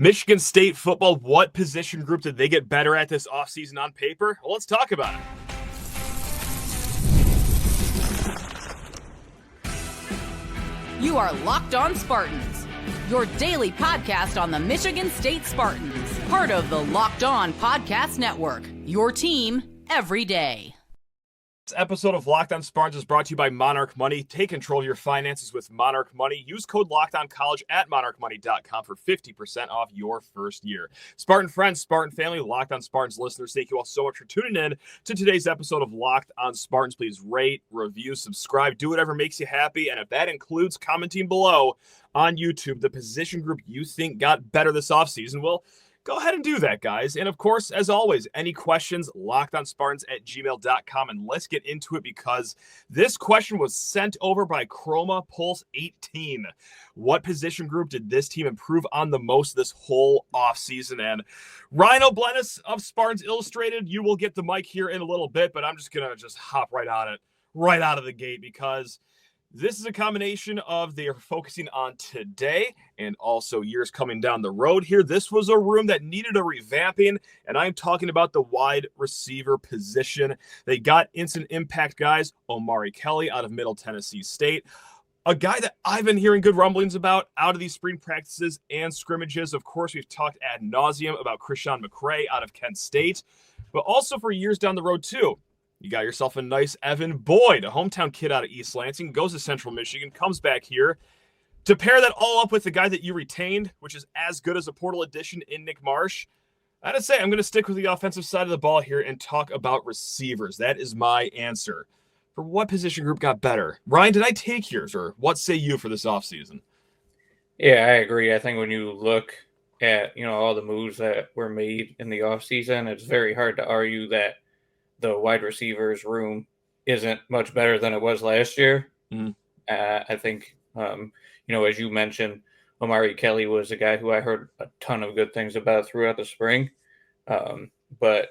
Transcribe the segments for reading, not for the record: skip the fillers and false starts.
Michigan State football, what position group did they get better at this offseason on paper? Well, let's talk about it. You are Locked On Spartans, your daily podcast on the Michigan State Spartans, part of the Locked On Podcast Network, your team every day. This episode of Locked On Spartans is brought to you by Monarch Money. Take control of your finances with Monarch Money. Use code LOCKEDONCollege at monarchmoney.com for 50% off your first year. Spartan friends, Spartan family, Locked On Spartans listeners, thank you all so much for tuning in to today's episode of Locked On Spartans. Please rate, review, subscribe, do whatever makes you happy. And if that includes commenting below on YouTube the position group you think got better this offseason, well, go ahead and do that, guys. And of course, as always, any questions, lockedonspartans@gmail.com. And let's get into it because this question was sent over by Chroma Pulse 18. What position group did this team improve on the most this whole offseason? And Rhino Blennis of Spartans Illustrated, you will get the mic here in a little bit, but I'm just going to hop right on it, right out of the gate, because this is a combination of they are focusing on today and also years coming down the road here. This was a room that needed a revamping, and I'm talking about the wide receiver position. They got instant impact guys, Omari Kelly out of Middle Tennessee State, a guy that I've been hearing good rumblings about out of these spring practices and scrimmages. Of course, we've talked ad nauseum about Chrishon McCray out of Kent State, but also for years down the road too. You got yourself a nice Evan Boyd, a hometown kid out of East Lansing, goes to Central Michigan, comes back here. To pair that all up with the guy that you retained, which is as good as a portal addition in Nick Marsh, I gotta say, I'm going to stick with the offensive side of the ball here and talk about receivers. That is my answer. For what position group got better? Ryan, did I take yours, or what say you for this offseason? Yeah, I agree. I think when you look at, all the moves that were made in the offseason, it's very hard to argue that the wide receivers room isn't much better than it was last year. Mm-hmm. I think, as you mentioned, Omari Kelly was a guy who I heard a ton of good things about throughout the spring. But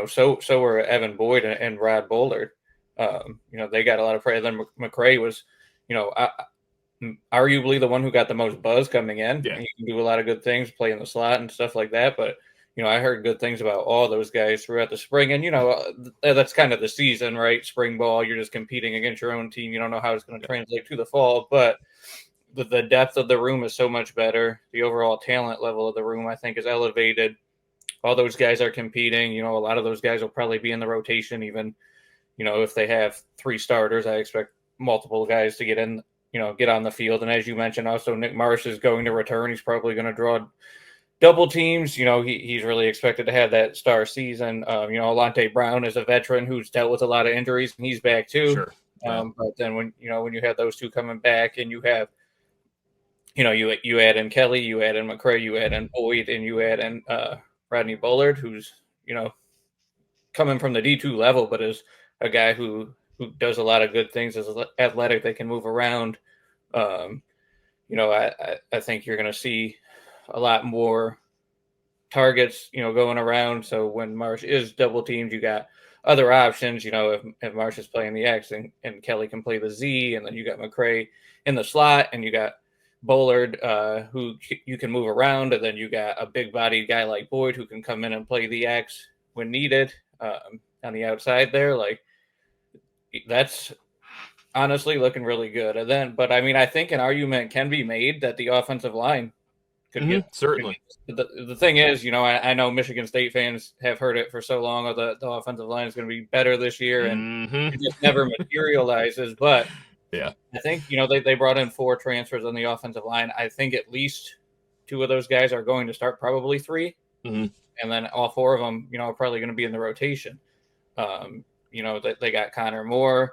so were Evan Boyd and Rod Bullard. They got a lot of praise. Then McCray was, arguably the one who got the most buzz coming in. Yeah. He can do a lot of good things, play in the slot and stuff like that. But I heard good things about all those guys throughout the spring. And, that's kind of the season, right? Spring ball, you're just competing against your own team. You don't know how it's going to translate to the fall. But the depth of the room is so much better. The overall talent level of the room, I think, is elevated. All those guys are competing. A lot of those guys will probably be in the rotation even, if they have three starters. I expect multiple guys to get in, get on the field. And as you mentioned, also Nick Marsh is going to return. He's probably going to draw double teams. He's really expected to have that star season. Alante Brown is a veteran who's dealt with a lot of injuries, and he's back too. Sure. Yeah. But then when you have those two coming back, and you have, you add in Kelly, you add in McCray, you add in Boyd, and you add in Rodney Bullard, who's coming from the D2 level, but is a guy who does a lot of good things, is athletic, they can move around. I think you're going to see a lot more targets, going around. So when Marsh is double teamed, you got other options. If Marsh is playing the X and Kelly can play the Z, and then you got McCray in the slot, and you got Bullard, who you can move around, and then you got a big bodied guy like Boyd who can come in and play the X when needed on the outside there. Like, that's honestly looking really good. But I think an argument can be made that the offensive line certainly. The thing is, I know Michigan State fans have heard it for so long. The offensive line is going to be better this year, and it just never materializes. But yeah, I think they brought in 4 transfers on the offensive line. I think at least 2 of those guys are going to start, probably 3, and then all 4 of them, are probably going to be in the rotation. They got Connor Moore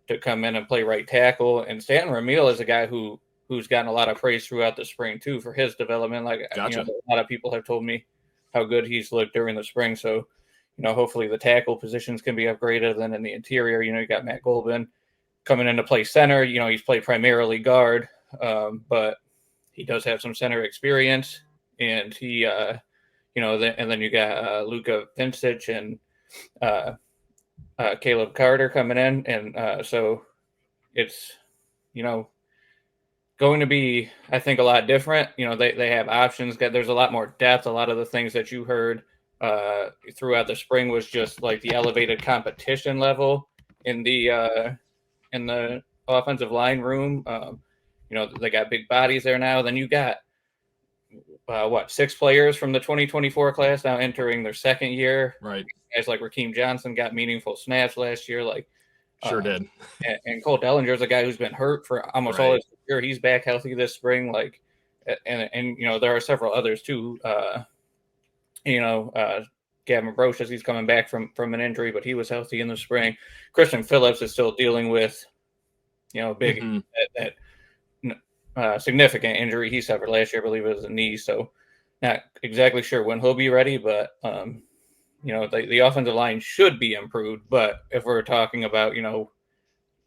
to come in and play right tackle, and Stanton Ramil is a guy who's gotten a lot of praise throughout the spring too for his development. Gotcha. A lot of people have told me how good he's looked during the spring. So, hopefully the tackle positions can be upgraded. Then in the interior, you got Matt Golbin coming in to play center. He's played primarily guard, but he does have some center experience. And he, and then you got Luka Vincic and Caleb Carter coming in. And so it's, going to be, I think, a lot different. They have options. There's a lot more depth. A lot of the things that you heard throughout the spring was just like the elevated competition level in the offensive line room. They got big bodies there now. Then you got 6 players from the 2024 class now entering their second year. Right. Guys like Rakeem Johnson got meaningful snaps last year. Sure did. And Cole Dellinger is a guy who's been hurt for almost all his career. He's back healthy this spring. And there are several others too. Gavin Broch, as he's coming back from an injury, but he was healthy in the spring. Christian Phillips is still dealing with, big significant injury he suffered last year. I believe it was a knee. So not exactly sure when he'll be ready, but the offensive line should be improved. But if we're talking about,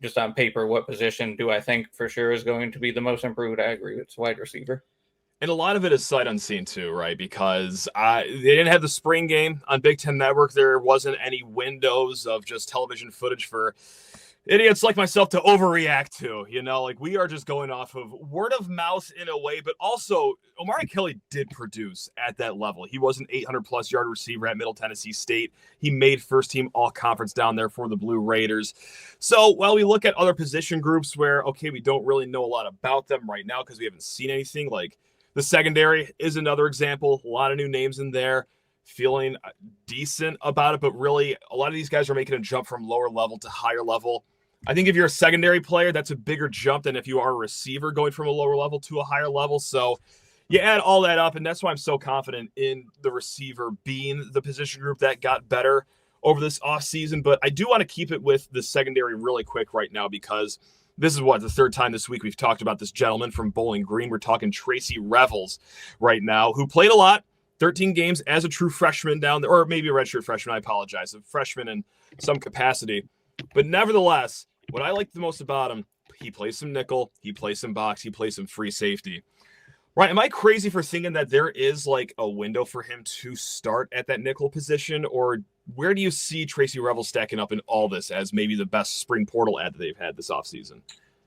just on paper, what position do I think for sure is going to be the most improved? I agree. It's wide receiver. And a lot of it is sight unseen too, right? Because they didn't have the spring game on Big Ten Network. There wasn't any windows of just television footage for idiots like myself to overreact to. We are just going off of word of mouth in a way, but also Omari Kelly did produce at that level. He was an 800-plus yard receiver at Middle Tennessee State. He made first-team all-conference down there for the Blue Raiders. So while we look at other position groups where, okay, we don't really know a lot about them right now because we haven't seen anything, like the secondary is another example. A lot of new names in there, feeling decent about it, but really a lot of these guys are making a jump from lower level to higher level. I think if you're a secondary player, that's a bigger jump than if you are a receiver going from a lower level to a higher level. So you add all that up, and that's why I'm so confident in the receiver being the position group that got better over this offseason. But I do want to keep it with the secondary really quick right now, because this is the third time this week we've talked about this gentleman from Bowling Green. We're talking Tracy Revels right now, who played a lot, 13 games as a true freshman down there, or maybe a redshirt freshman. I apologize, a freshman in some capacity. But nevertheless, what I like the most about him, he plays some nickel, he plays some box, he plays some free safety. Right, am I crazy for thinking that there is like a window for him to start at that nickel position, or where do you see Tracy Revels stacking up in all this as maybe the best spring portal ad that they've had this offseason?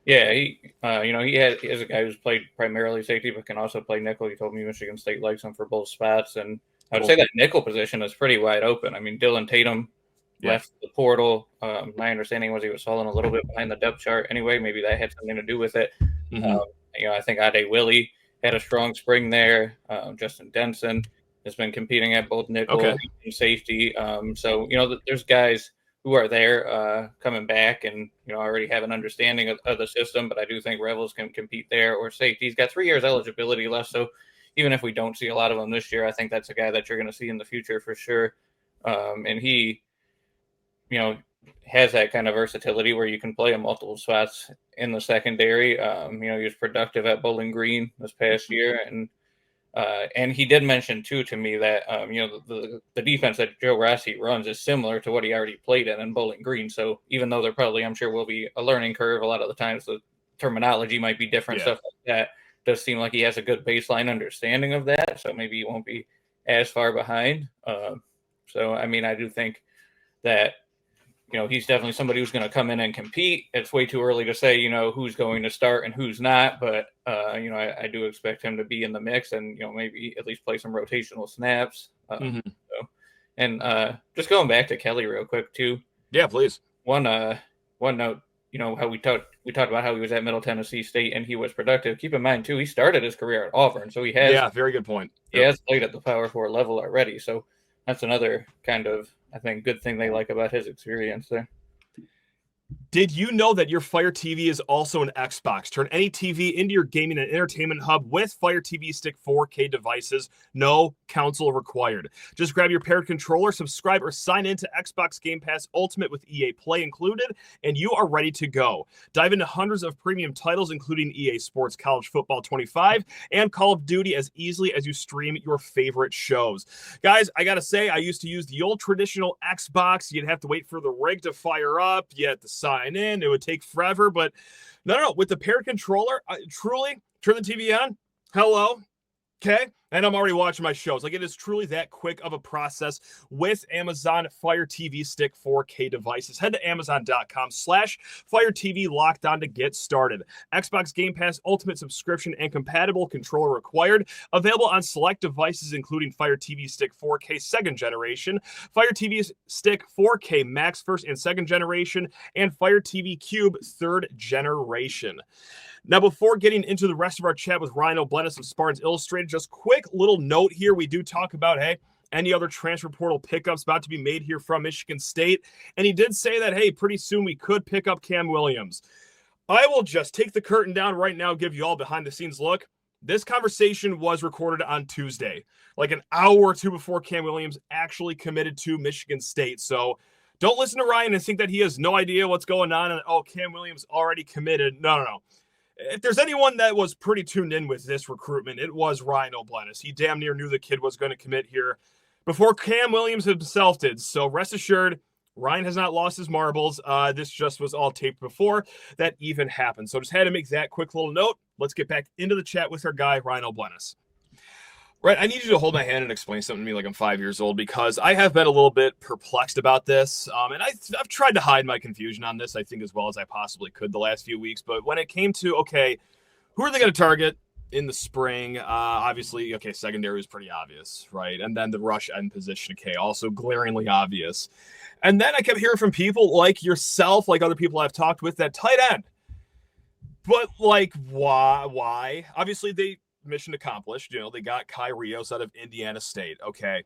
Yeah, he is a guy who's played primarily safety, but can also play nickel. He told me Michigan State likes him for both spots, and I would say that nickel position is pretty wide open. I mean, Dylan Tatum left the portal. My understanding was he was falling a little bit behind the depth chart anyway. Maybe that had something to do with it. I think Ade Willie had a strong spring there. Justin Denson has been competing at both nickel and safety. So there's guys who are there coming back and already have an understanding of the system. But I do think Revels can compete there, or safety. He's got 3 years eligibility left. So even if we don't see a lot of him this year, I think that's a guy that you're going to see in the future for sure. And he, has that kind of versatility where you can play in multiple spots in the secondary. He was productive at Bowling Green this past year, and he did mention too to me that the defense that Joe Rossi runs is similar to what he already played in Bowling Green. So even though there probably, I'm sure, will be a learning curve a lot of the times, the terminology might be different, stuff like that. Does seem like he has a good baseline understanding of that, so maybe he won't be as far behind. So I mean, I do think that he's definitely somebody who's going to come in and compete. It's way too early to say, who's going to start and who's not. But, I do expect him to be in the mix and, maybe at least play some rotational snaps. Just going back to Kelly real quick, too. Yeah, please. One note, how we talked about how he was at Middle Tennessee State and he was productive. Keep in mind, too, he started his career at Auburn. So he has. Yeah, very good point. He has played at the Power 4 level already. So that's another kind of, I think, good thing they like about his experience there. Did you know that your Fire TV is also an Xbox? Turn any TV into your gaming and entertainment hub with Fire TV Stick 4K devices. No console required. Just grab your paired controller, subscribe, or sign in to Xbox Game Pass Ultimate with EA Play included, and you are ready to go. Dive into hundreds of premium titles, including EA Sports College Football 25 and Call of Duty, as easily as you stream your favorite shows. Guys, I gotta say, I used to use the old traditional Xbox. You'd have to wait for the rig to fire up. You had to sign in. It would take forever, but no. With the paired controller, truly turn the TV on. Hello. Okay. And I'm already watching my shows. Like, it is truly that quick of a process with Amazon Fire TV Stick 4K devices. Head to Amazon.com/Fire TV Locked On to get started. Xbox Game Pass Ultimate subscription and compatible controller required. Available on select devices, including Fire TV Stick 4K second generation, Fire TV Stick 4K Max first and second generation, and Fire TV Cube third generation. Now, before getting into the rest of our chat with Ryan O'Blennis of Spartans Illustrated, just quick little note here. We do talk about, hey, any other transfer portal pickups about to be made here from Michigan State. And he did say that, hey, pretty soon we could pick up Cam Williams. I will just take the curtain down right now, give you all behind the scenes look. This conversation was recorded on Tuesday, like an hour or two before Cam Williams actually committed to Michigan State. So don't listen to Ryan and think that he has no idea what's going on and, oh, Cam Williams already committed. No. If there's anyone that was pretty tuned in with this recruitment, it was Ryan O'Blennis. He damn near knew the kid was going to commit here before Cam Williams himself did. So rest assured, Ryan has not lost his marbles. This just was all taped before that even happened. So just had to make that quick little note. Let's get back into the chat with our guy, Ryan O'Blennis. Right, I need you to hold my hand and explain something to me like I'm 5 years old, because I have been a little bit perplexed about this, and I've tried to hide my confusion on this, I think, as well as I possibly could the last few weeks. But when it came to, okay, who are they going to target in the spring? Obviously, okay, secondary was pretty obvious, right? And then the rush end position, okay, also glaringly obvious. And then I kept hearing from people like yourself, like other people I've talked with, that tight end. But, like, why? Obviously, mission accomplished. You know, they got Kai Rios out of Indiana State. Okay.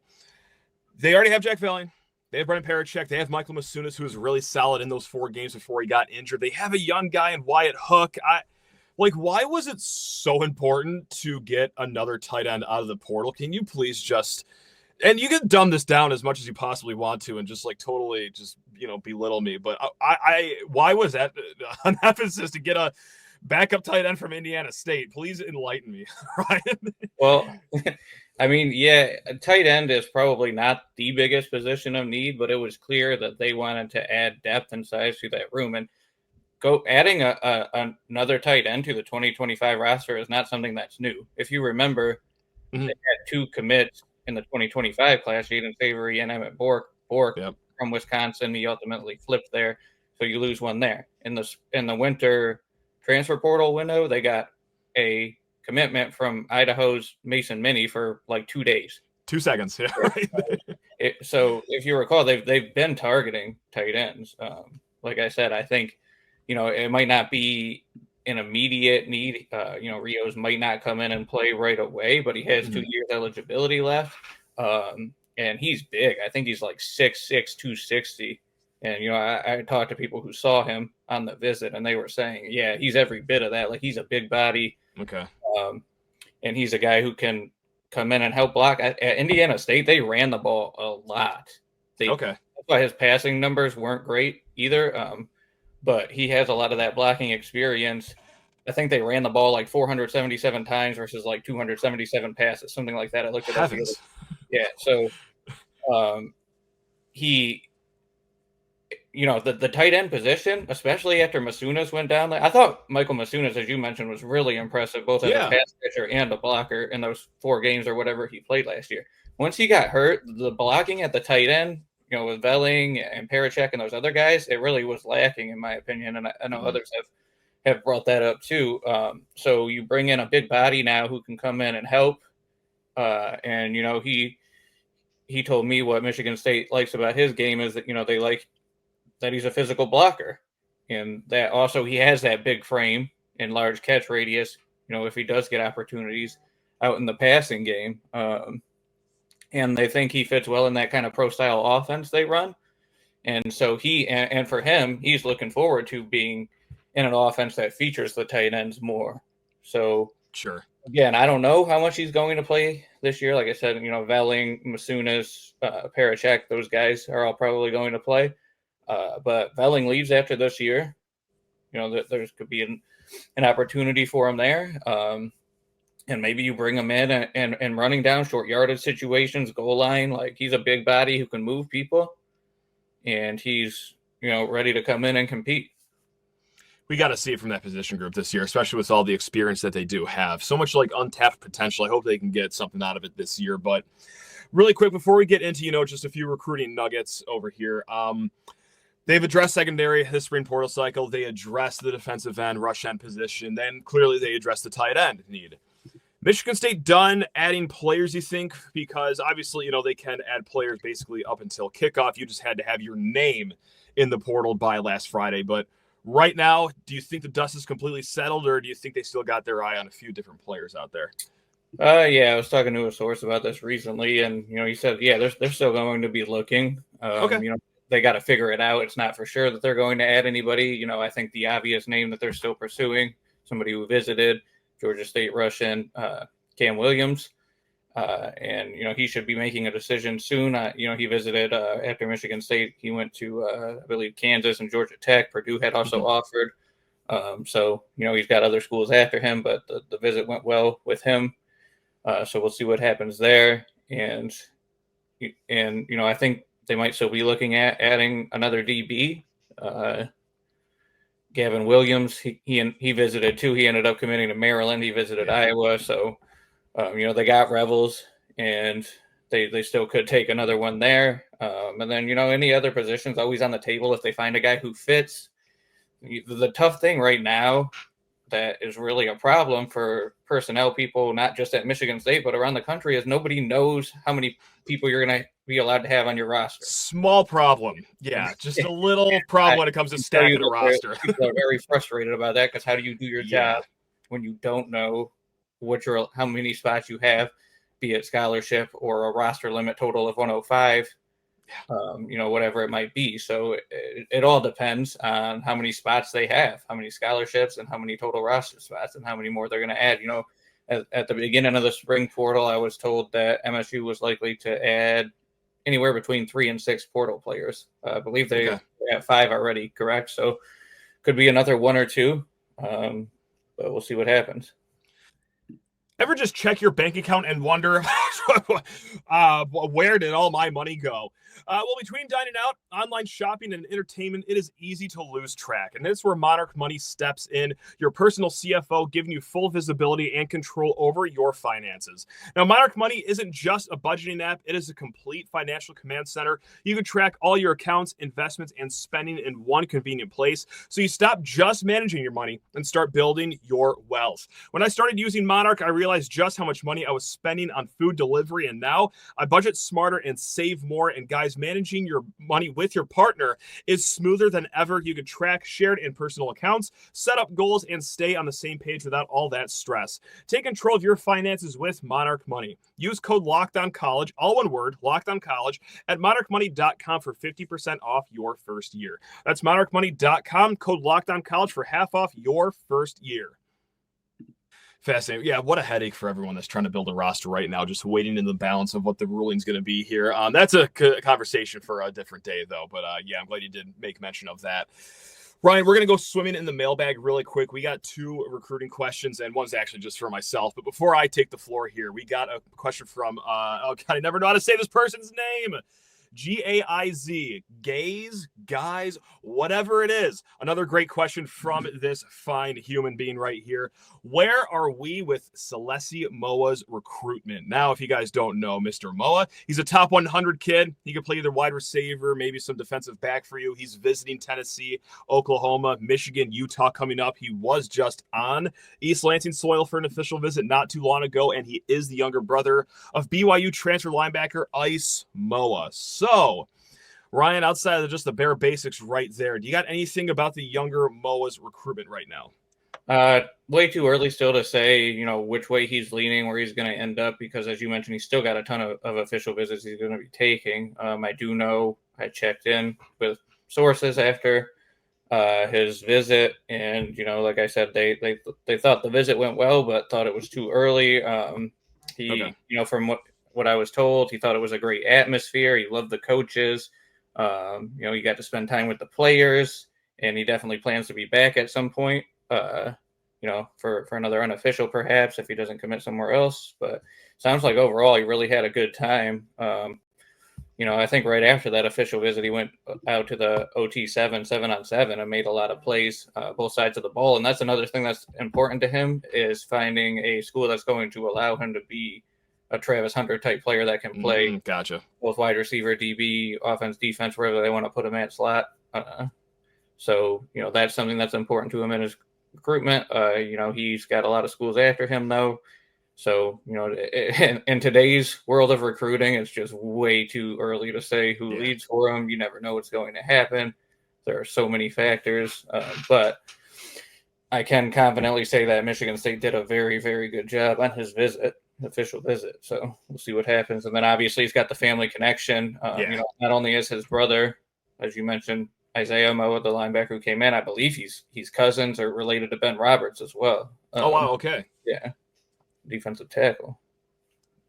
They already have Jack Velling. They have Brennan Parachek. They have Michael Masunas, who was really solid in those 4 games before he got injured. They have a young guy in Wyatt Hook. Why was it so important to get another tight end out of the portal? Can you please just, and you can dumb this down as much as you possibly want to and just like totally just, belittle me. But why was that an emphasis to get a backup tight end from Indiana State? Please enlighten me, Ryan. Well, I mean, yeah, tight end is probably not the biggest position of need, but it was clear that they wanted to add depth and size to that room. And adding another tight end to the 2025 roster is not something that's new. If you remember, they had 2 commits in the 2025 class, Jaden Savory and Emmett Bork Yep. from Wisconsin. He ultimately flipped there, so you lose one there. In the winter transfer portal window, they got a commitment from Idaho's Mason Minnie for like 2 days. 2 seconds. Yeah. Right. So if you recall, they've been targeting tight ends. Like I said, I think, it might not be an immediate need. Rios might not come in and play right away, but he has 2 years eligibility left. And he's big. I think he's like 6'6", 260. And, I talked to people who saw him on the visit, and they were saying, yeah, he's every bit of that. Like, he's a big body. Okay. And he's a guy who can come in and help block. At Indiana State, they ran the ball a lot. Okay. That's why his passing numbers weren't great either. But he has a lot of that blocking experience. I think they ran the ball like 477 times versus like 277 passes, something like that. I looked at that. Yeah. So he, the tight end position, especially after Masunas went down, I thought Michael Masunas, as you mentioned, was really impressive, both as a pass catcher and a blocker in those 4 games or whatever he played last year. Once he got hurt, the blocking at the tight end, with Velling and Parachek and those other guys, it really was lacking, in my opinion. And I know others have brought that up too. So you bring in a big body now who can come in and help. And he told me what Michigan State likes about his game is that, they like that he's a physical blocker, and that also he has that big frame and large catch radius, if he does get opportunities out in the passing game. And they think he fits well in that kind of pro style offense they run. And so and for him, he's looking forward to being in an offense that features the tight ends more. So sure. Again, I don't know how much he's going to play this year. Like I said, Velling, Masunas, Parachek, those guys are all probably going to play. But Velling leaves after this year. There could be an opportunity for him there. And maybe you bring him in and running down short yardage situations, goal line. Like, he's a big body who can move people, and he's, ready to come in and compete. We got to see it from that position group this year, especially with all the experience that they do have. So much like untapped potential. I hope they can get something out of it this year. But really quick, before we get into, just a few recruiting nuggets over here. They've addressed secondary this spring portal cycle. They addressed the defensive end, rush end position. Then clearly they addressed the tight end need. Michigan State done adding players, you think? Because obviously, they can add players basically up until kickoff. You just had to have your name in the portal by last Friday. But right now, do you think the dust is completely settled, or do you think they still got their eye on a few different players out there? Yeah, I was talking to a source about this recently, and he said, yeah, they're still going to be looking. Okay. They got to figure it out. It's not for sure that they're going to add anybody. I think the obvious name that they're still pursuing, somebody who visited Georgia State Russian, Cam Williams, and he should be making a decision soon. He visited after Michigan State. He went to I believe Kansas and Georgia Tech. Purdue had also offered. So he's got other schools after him, but the visit went well with him. So we'll see what happens there. And I think they might still be looking at adding another DB. Gavin Williams, he visited too. He ended up committing to Maryland. He visited Iowa. So, they got Rebels, and they still could take another one there. And then, any other positions always on the table if they find a guy who fits. The tough thing right now that is really a problem for personnel people, not just at Michigan State, but around the country, is nobody knows how many people you're going to be allowed to have on your roster. Small problem. Yeah, just a little problem when it comes to stacking a roster. People are very frustrated about that because how do you do your job when you don't know how many spots you have, be it scholarship or a roster limit total of 105, whatever it might be. So it all depends on how many spots they have, how many scholarships, and how many total roster spots, and how many more they're going to add. At the beginning of the spring portal, I was told that MSU was likely to add anywhere between 3 and 6 portal players. I believe they have 5 already, correct? So could be another 1 or 2, but we'll see what happens. Ever just check your bank account and wonder where did all my money go? Well, between dining out, online shopping, and entertainment, it is easy to lose track. And that's where Monarch Money steps in, your personal CFO, giving you full visibility and control over your finances. Now, Monarch Money isn't just a budgeting app. It is a complete financial command center. You can track all your accounts, investments, and spending in one convenient place. So you stop just managing your money and start building your wealth. When I started using Monarch, I realized just how much money I was spending on food delivery. And now I budget smarter and save more. And guys, managing your money with your partner is smoother than ever. You can track shared and personal accounts, set up goals, and stay on the same page without all that stress. Take control of your finances with Monarch Money. Use code LOCKEDONCollege, all one word, LOCKEDONCollege, at monarchmoney.com for 50% off your first year. That's monarchmoney.com, code LOCKEDONCollege for half off your first year. Fascinating. Yeah, what a headache for everyone that's trying to build a roster right now, just waiting in the balance of what the ruling's going to be here. That's a conversation for a different day, though. But I'm glad you did make mention of that. Ryan, we're going to go swimming in the mailbag really quick. We got 2 recruiting questions, and one's actually just for myself. But before I take the floor here, we got a question from, I never know how to say this person's name. Gaiz, guys, whatever it is. Another great question from this fine human being right here. Where are we with Salesi Moa's recruitment? Now, if you guys don't know Mr. Moa, he's a top 100 kid. He can play either wide receiver, maybe some defensive back for you. He's visiting Tennessee, Oklahoma, Michigan, Utah coming up. He was just on East Lansing soil for an official visit not too long ago, and he is the younger brother of BYU transfer linebacker Ice Moa. So, Ryan, outside of just the bare basics right there, do you got anything about the younger Moa's recruitment right now? Way too early still to say, which way he's leaning, where he's going to end up, because as you mentioned, he's still got a ton of official visits he's going to be taking. I do know I checked in with sources after his visit, and, like I said, they thought the visit went well, but thought it was too early. From what I was told, he thought it was a great atmosphere. He loved the coaches. He got to spend time with the players, and he definitely plans to be back at some point, for another unofficial, perhaps, if he doesn't commit somewhere else. But sounds like overall he really had a good time. I think right after that official visit, he went out to the OT 7-on-7, and made a lot of plays both sides of the ball. And that's another thing that's important to him, is finding a school that's going to allow him to be a Travis Hunter type player that can play Gotcha. both wide receiver, DB, offense, defense, wherever they want to put him at slot. So, that's something that's important to him in his recruitment. He's got a lot of schools after him, though. So, in today's world of recruiting, it's just way too early to say who leads for him. You never know what's going to happen. There are so many factors. But I can confidently say that Michigan State did a very, very good job on his official visit. So we'll see what happens. And then obviously he's got the family connection. Not only is his brother, as you mentioned, Isaiah Moa, the linebacker who came in, I believe he's cousins or related to Ben Roberts as well. Oh, wow. Okay. Yeah. Defensive tackle.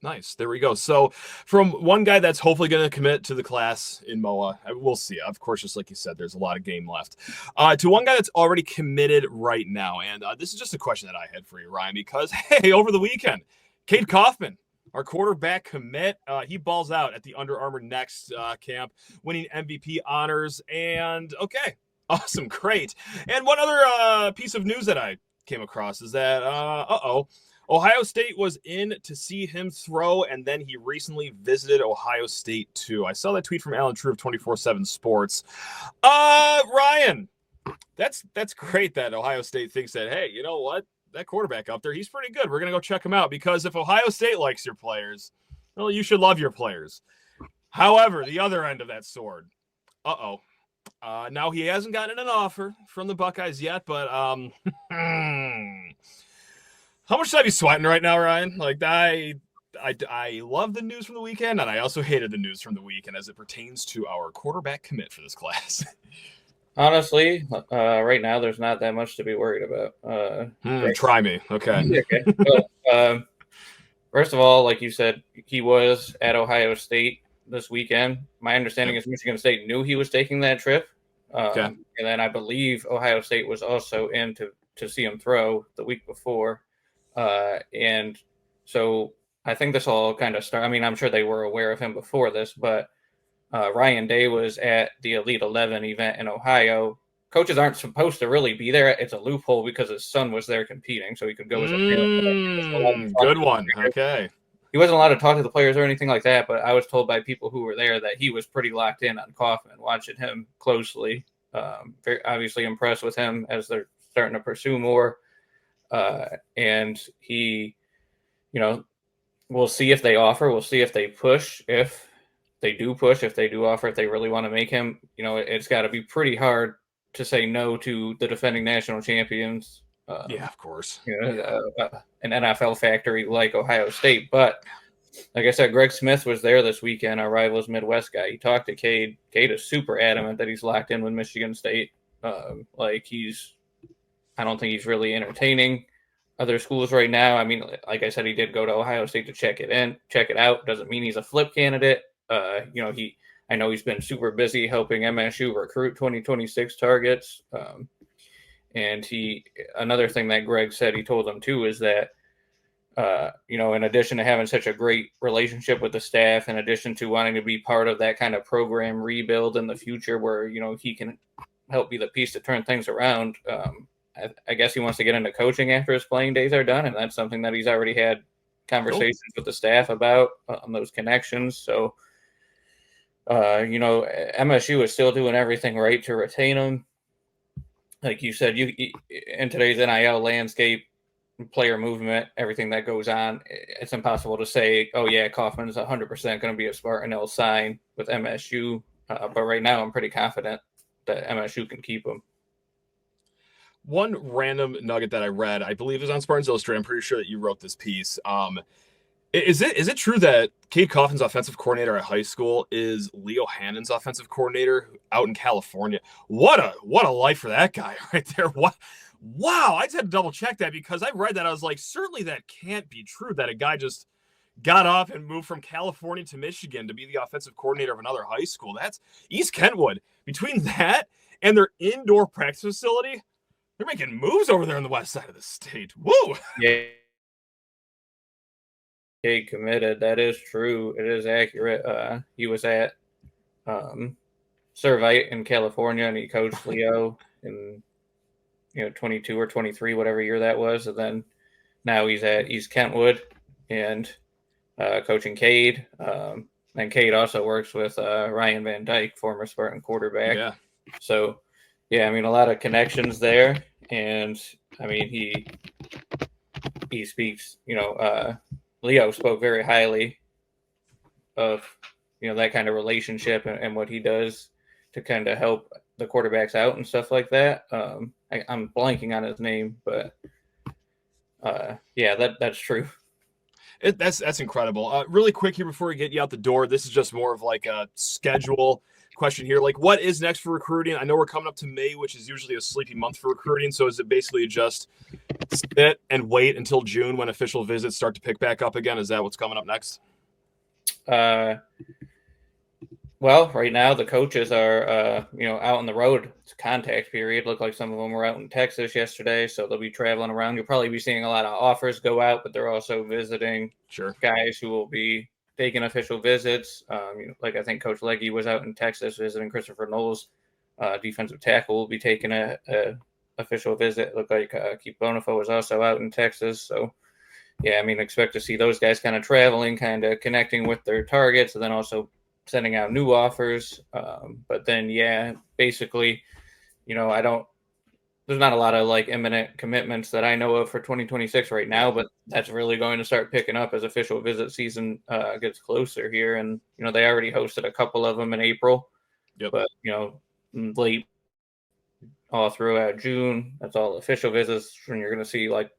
Nice. There we go. So from one guy that's hopefully going to commit to the class in Moa, we'll see. Of course, just like you said, there's a lot of game left. To one guy that's already committed right now. And this is just a question that I had for you, Ryan, because, hey, over the weekend, Kayd Coffman, our quarterback commit, he balls out at the Under Armour Next camp, winning MVP honors. And, okay, awesome, great. And one other piece of news that I came across is that, Ohio State was in to see him throw, and then he recently visited Ohio State too. I saw that tweet from Alan True of 24/7 Sports. Ryan, that's great that Ohio State thinks that, hey, you know what? That quarterback up there, he's pretty good. We're going to go check him out, because if Ohio State likes your players, well, you should love your players. However, the other end of that sword, now he hasn't gotten an offer from the Buckeyes yet, but how much should I be sweating right now, Ryan? Like, I love the news from the weekend, and I also hated the news from the weekend as it pertains to our quarterback commit for this class. Honestly, right now there's not that much to be worried about. Try me. Okay. Well, first of all, like you said, he was at Ohio State this weekend. My understanding is Michigan State knew he was taking that trip. And then I believe Ohio State was also in to see him throw the week before. And so I think this all kind of started. I mean, I'm sure they were aware of him before this, but Ryan Day was at the Elite 11 event in Ohio. Coaches aren't supposed to really be there. It's a loophole because his son was there competing, so he could go as a parent. Good one. Okay. He wasn't allowed to talk to the players or anything like that, but I was told by people who were there that he was pretty locked in on Coffman, watching him closely. Very obviously impressed with him as they're starting to pursue more. And he, we'll see if they offer. We'll see if they push. If they do push, if they do offer, if they really want to make him, it's got to be pretty hard to say no to the defending national champions. Of course. An NFL factory like Ohio State. But like I said, Greg Smith was there this weekend, our Rivals Midwest guy. He talked to Kayd. Kayd is super adamant that he's locked in with Michigan State. I don't think he's really entertaining other schools right now. I mean, like I said, he did go to Ohio State to check it out. Doesn't mean he's a flip candidate. I know he's been super busy helping MSU recruit 2026 targets. And another thing that Greg said he told them too is that, in addition to having such a great relationship with the staff, in addition to wanting to be part of that kind of program rebuild in the future where, he can help be the piece to turn things around. I guess he wants to get into coaching after his playing days are done. And that's something that he's already had conversations with the staff about on those connections. So, MSU is still doing everything right to retain him. Like you said, in today's NIL landscape, player movement, everything that goes on, it's impossible to say, oh yeah, Coffman's 100% going to be a Spartan. He'll sign with MSU. But right now, I'm pretty confident that MSU can keep him. One random nugget that I read, I believe, is on Spartans Illustrated. I'm pretty sure that you wrote this piece. Is it true that Kayd Coffman's offensive coordinator at high school is Leo Hannon's offensive coordinator out in California? What a life for that guy right there. What? Wow, I just had to double check that because I read that. I was like, certainly that can't be true that a guy just got off and moved from California to Michigan to be the offensive coordinator of another high school. That's East Kentwood. Between that and their indoor practice facility, they're making moves over there on the west side of the state. Woo! Yeah. Kayd committed. That is true. It is accurate. He was at Servite in California, and he coached Leo in 22 or 23, whatever year that was, and then now he's at East Kentwood and coaching Kayd. And Kayd also works with Ryan Van Dyke, former Spartan quarterback. Yeah. So, yeah, I mean, a lot of connections there, and I mean, he speaks. Leo spoke very highly of that kind of relationship and what he does to kind of help the quarterbacks out and stuff like that. I'm blanking on his name, but yeah, that's true. That's incredible. Really quick here before we get you out the door, this is just more of like a schedule question here. Like, what is next for recruiting? I know we're coming up to May, which is usually a sleepy month for recruiting. So is it basically just sit and wait until June when official visits start to pick back up again? Is that what's coming up next? Well, right now the coaches are, out on the road. It's a contact period. Look like some of them were out in Texas yesterday, so they'll be traveling around. You'll probably be seeing a lot of offers go out, but they're also visiting guys who will be taking official visits. Like I think Coach Legge was out in Texas visiting Christopher Knowles. Defensive tackle will be taking a official visit. It looked like Keith Bonifo was also out in Texas. So, yeah, I mean, expect to see those guys kind of traveling, kind of connecting with their targets, and then also sending out new offers. But then, yeah, basically, there's not a lot of like imminent commitments that I know of for 2026 right now, but that's really going to start picking up as official visit season gets closer here. And, they already hosted a couple of them in April, but, late all throughout June, that's all official visits when you're going to see like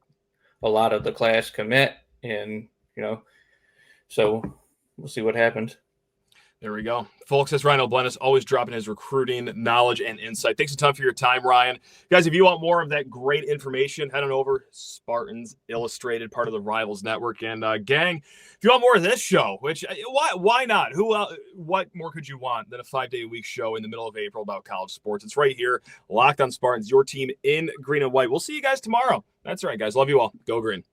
a lot of the class commit. And, so we'll see what happens. There we go. Folks, that's Ryan O'Blennis, always dropping his recruiting knowledge and insight. Thanks a ton for your time, Ryan. Guys, if you want more of that great information, head on over Spartans Illustrated, part of the Rivals Network. And gang, if you want more of this show, which why not? What more could you want than a 5-day-a-week show in the middle of April about college sports? It's right here, Locked on Spartans, your team in green and white. We'll see you guys tomorrow. That's right, guys. Love you all. Go green.